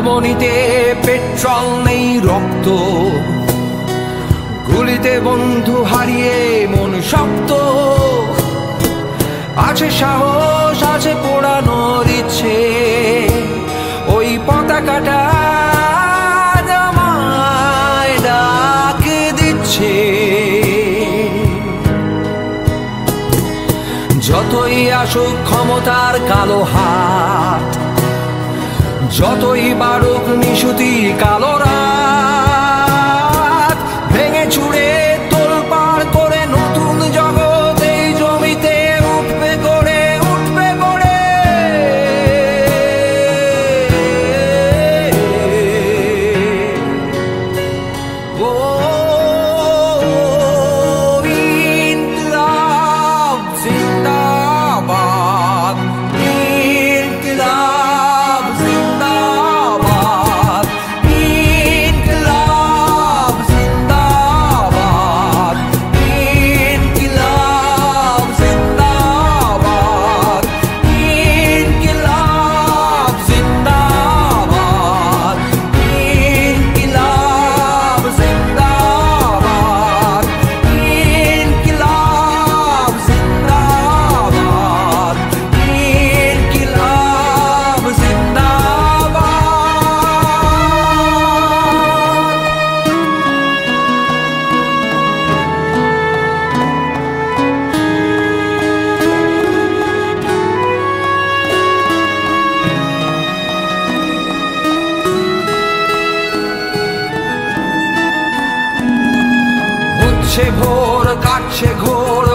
ধমনীতে petrol নেই রক্ত, গুলিতে বন্ধু হারিয়ে মন শক্ত। আছে সাহস, আছে পোড়ানোর ইচ্ছে, ওই পতাকাটা আমায় ডাক দিচ্ছে। যতই আসুক ক্ষমতার কালো হাত, যতই বাড়ুক নিশুতি কালো রাত, ভেঙে চুড়ে তোলপাড় করে নতুন জগৎ এই জমিতে উঠবে গড়ে, উঠবে গড়ে। ও ইনকিলাব জিন্দাবাদ, ইনকিলাব জিন্দাবাদ, ইনকিলাব জিন্দাবাদ, ইনকিলাব জিন্দাবাদ, ইনকিলাব জিন্দাবাদ, ইনকিলাব জিন্দাবাদ, ইনকিলাব জিন্দাবাদ, ইনকিলাব জিন্দাবাদ। হচ্ছে ভোর, কাটছে ঘোর